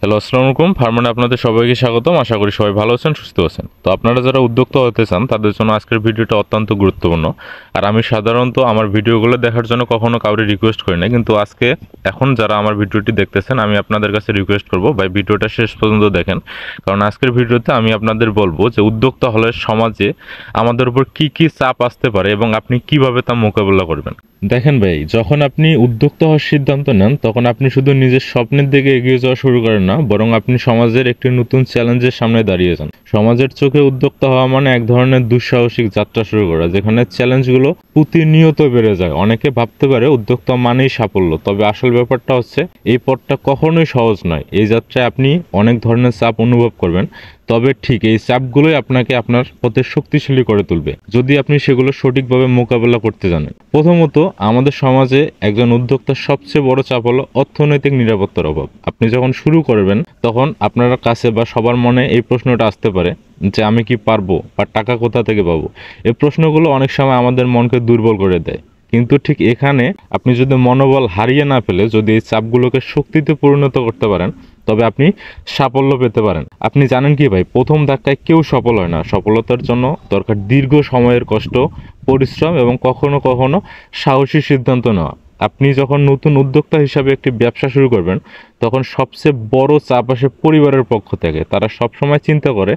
Hello, আসসালামু আলাইকুম। ফার্মানে আপনাদের সবাইকে স্বাগতম। আশা করি সবাই ভালো আছেন, সুস্থ আছেন। তো আপনারা যারা উদ্যোক্তা হতে চান তাদের জন্য আজকের ভিডিওটা অত্যন্ত গুরুত্বপূর্ণ। আর আমি সাধারণত আমার ভিডিওগুলো দেখার জন্য কখনো কাউকে রিকোয়েস্ট করি না, কিন্তু এখন যারা আমার ভিডিওটি দেখতেছেন আমি আপনাদের কাছে রিকোয়েস্ট করব ভাই ভিডিওটা শেষ পর্যন্ত দেখেন। কারণ আজকের ভিডিওতে আমি আপনাদের বলবো যে উদ্যোক্তা হলে সমাজে আমাদের উপর কি কি চাপ আসতে পারে এবং আপনি কিভাবে তা মোকাবেলা করবেন। দেখেন ভাই, যখন আপনি উদ্যোক্তা হওয়ার সিদ্ধান্ত নেন তখন আপনি শুধু নিজের স্বপ্নের দিকে এগিয়ে যাওয়া শুরু করেন না, বরং আপনি সমাজের একটি নতুন চ্যালেঞ্জের সামনে দাঁড়িয়ে যান। সমাজের চোখে উদ্যোক্তা হওয়া মানে এক ধরনের দুঃসাহসিক যাত্রা শুরু করা, যেখানে চ্যালেঞ্জগুলো প্রতিনিয়ত বেড়ে যায়। অনেকে ভাবতে পারে উদ্যোক্তা মানেই সাফল্য, তবে আসল ব্যাপারটা হচ্ছে এই পথটা কখনোই সহজ নয়। এই যাত্রায় আপনি অনেক ধরনের চাপ অনুভব করবেন, তবে ঠিক এই চাপগুলোই আপনাকে আপনার পথে শক্তিশালী করে তুলবে যদি আপনি সেগুলো সঠিকভাবে মোকাবেলা করতে জানেন। প্রথমত, আমাদের সমাজে একজন উদ্যোক্তার সবচেয়ে বড় চাপ হলো অর্থনৈতিক নিরাপত্তার অভাব। আপনি যখন শুরু করবেন তখন আপনার কাছে বা সবার মনে এই প্রশ্নটা আসতে পারে যে আমি কি পারবো বা টাকা কোথা থেকে পাবো। এই প্রশ্নগুলো অনেক সময় আমাদের মনকে দুর্বল করে দেয়, কিন্তু ঠিক এখানে আপনি যদি মনোবল হারিয়ে না ফেলে যদি এই চাপগুলোকে শক্তিতে পরিণত করতে পারেন তবে আপনি সাফল্য পেতে পারেন। আপনি জানেন কি ভাই, প্রথম ধাক্কায় কেউ সফল হয় না। সফলতার জন্য দরকার দীর্ঘ সময়ের কষ্ট, পরিশ্রম এবং কখনো কখনো সাহসী সিদ্ধান্ত নেওয়া। আপনি যখন নতুন উদ্যোক্তা হিসাবে একটি ব্যবসা শুরু করবেন তখন সবচেয়ে বড় চাপ আসে পরিবারের পক্ষ থেকে। তারা সবসময় চিন্তা করে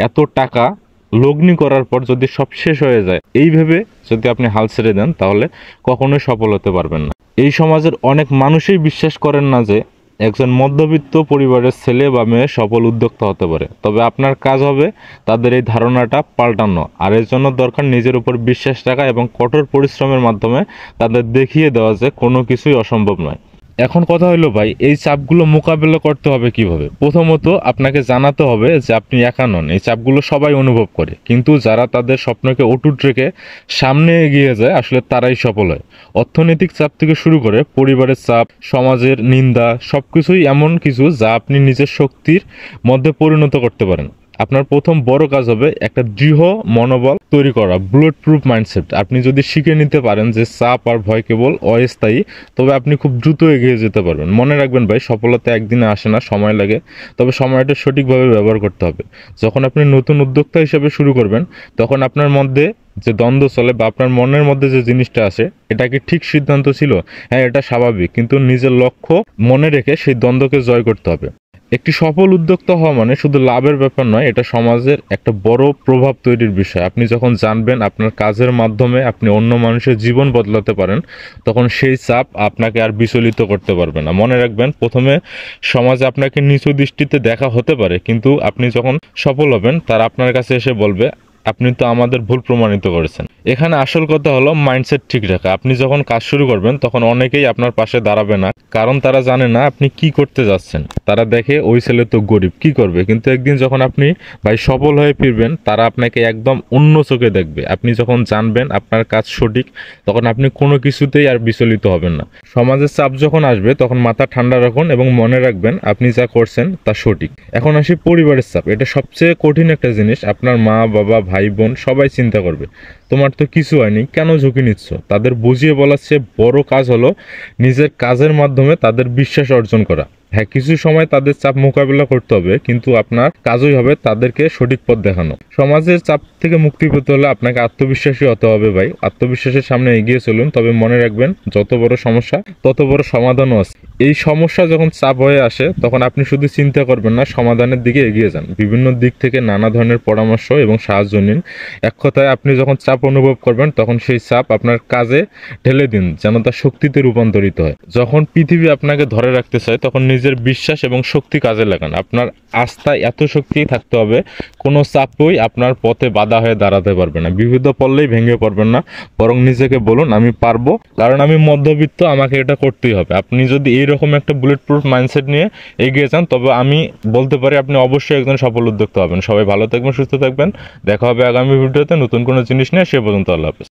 এত টাকা লগ্নি করার পর যদি সব শেষ হয়ে যায়, এই ভেবে যদি আপনি হাল ছেড়ে দেন তাহলে কখনোই সফল হতে পারবেন না। এই সমাজের অনেক মানুষই বিশ্বাস করেন না যে একজন মধ্যবিত্ত পরিবারের ছেলে বা মেয়ে সফল উদ্যোক্তা হতে পারে। তবে আপনার কাজ হবে তাদের এই ধারণাটা পাল্টানো, আর এর জন্য দরকার নিজের উপর বিশ্বাস রাখা এবং কঠোর পরিশ্রমের মাধ্যমে তাদের দেখিয়ে দেওয়া যে কোনো কিছুই অসম্ভব নয়। এখন কথা হলো ভাই, এই চাপগুলো মোকাবেলা করতে হবে কিভাবে। প্রথমত, আপনাকে জানাতে হবে যে আপনি একা নন। এই চাপগুলো সবাই অনুভব করে, কিন্তু যারা তাদের স্বপ্নকে অটুট রেখে সামনে এগিয়ে যায় আসলে তারাই সফল হয়। অর্থনৈতিক চাপ থেকে শুরু করে পরিবারের চাপ, সমাজের নিন্দা, সবকিছুই এমন কিছু যা আপনি নিজের শক্তির মধ্যে পরিণত করতে পারেন। আপনার প্রথম বড় কাজ হবে একটা দৃঢ় মনোবল তৈরি করা, বুলেট প্রুফ মাইন্ডসেট। আপনি যদি শিখে নিতে পারেন যে চাপ আর ভয় কেবল অস্থায়ী, তবে আপনি খুব দ্রুত এগিয়ে যেতে পারবেন। মনে রাখবেন ভাই, সফলতা একদিনে আসে না, সময় লাগে। তবে সময়টা সঠিকভাবে ব্যবহার করতে হবে। যখন আপনি নতুন উদ্যোক্তা হিসেবে শুরু করবেন তখন আপনার মধ্যে যে দ্বন্দ্ব চলে বা আপনার মনের মধ্যে যে জিনিসটা আসে, এটা কি ঠিক সিদ্ধান্ত ছিল? হ্যাঁ, এটা স্বাভাবিক, কিন্তু নিজের লক্ষ্য মনে রেখে সেই দ্বন্দ্বকে জয় করতে হবে। একটি সফল উদ্যোক্তা হওয়া মানে শুধু লাভের ব্যাপার নয়, এটা সমাজের একটা বড় প্রভাব তৈরির বিষয়। আপনি যখন জানবেন আপনার কাজের মাধ্যমে আপনি অন্য মানুষের জীবন বদলাতে পারেন তখন সেই চাপ আপনাকে আর বিচলিত করতে পারবে না। মনে রাখবেন, প্রথমে সমাজে আপনাকে নিচু দৃষ্টিতে দেখা হতে পারে, কিন্তু আপনি যখন সফল হবেন তারা আপনার কাছে এসে বলবে আপনি তো আমাদের ভুল প্রমাণিত করেছেন। এখানে আসল কথা হলো মাইন্ডসেট ঠিক রাখা। আপনি যখন কাজ শুরু করবেন তখন অনেকেই আপনার পাশে দাঁড়াবে না, কারণ তারা জানে না আপনি কি করতে যাচ্ছেন। তারা দেখে ওই ছেলে তো গরিব, কি করবে। কিন্তু একদিন যখন আপনি ভাই সফল হয়ে ফিরবেন তারা আপনাকে একদম অন্য চোখে দেখবে। আপনি যখন জানবেন আপনার কাজ সঠিক তখন আপনি কোনো কিছুতেই আর বিচলিত হবেন না। সমাজের চাপ যখন আসবে তখন মাথা ঠান্ডা রাখুন এবং মনে রাখবেন আপনি যা করছেন তা সঠিক। এখন আসি পরিবারের চাপ। এটা সবচেয়ে কঠিন একটা জিনিস। আপনার মা বাবা ভাই বোন সবাই চিন্তা করবে তোমার তো কিছু হয়নি, কেন ঝুঁকি নিচ্ছ। তাদের বুঝিয়ে বলার চেয়ে বড় কাজ হলো নিজের কাজের মাধ্যমে তাদের বিশ্বাস অর্জন করা। হ্যাঁ, কিছু সময় তাদের চাপ মোকাবিলা করতে হবে, কিন্তু আপনার কাজই হবে তাদেরকে সঠিক পথ দেখানো। সমাজের চাপ থেকে মুক্তি পেতে হলে আপনাকে আত্মবিশ্বাসী হতে হবে ভাই। আত্মবিশ্বাসের সামনে এগিয়ে চলুন, তবে মনে রাখবেন যত বড় সমস্যা তত বড় সমাধানও আছে। এই সমস্যা যখন চাপ হয়ে আসে তখন আপনি শুধু চিন্তা করবেন না, সমাধানের দিকে এগিয়ে যান। বিভিন্ন দিক থেকে নানা ধরনের পরামর্শ এবং সাহায্য নিন। এক কথায়, আপনি যখন চাপ অনুভব করবেন তখন সেই চাপ আপনার কাজে ঢেলে দিন যেন তা শক্তিতে রূপান্তরিত হয়। যখন পৃথিবী আপনাকে ধরে রাখতে চায় তখন নিজের বিশ্বাস এবং শক্তি কাজে লাগান। আপনার আস্থা এত শক্তি থাকতে হবে কোনো চাপই আপনার পথে বাধা হয়ে দাঁড়াতে পারবে না। বিপদে পড়লেই ভেঙে পড়বেন না, বরং নিজেকে বলুন আমি পারবো, কারণ আমি মধ্যবিত্ত, আমাকে এটা করতেই হবে। আপনি যদি এইরকম একটা বুলেট প্রুফ মাইন্ডসেট নিয়ে এগিয়ে যান তবে আমি বলতে পারি আপনি অবশ্যই একজন সফল উদ্যোক্তা হবেন। সবাই ভালো থাকবেন, সুস্থ থাকবেন। দেখা হবে আগামী ভিডিওতে নতুন কোনো জিনিস নিয়ে। সে পর্যন্ত আল্লাহ হাফেজ।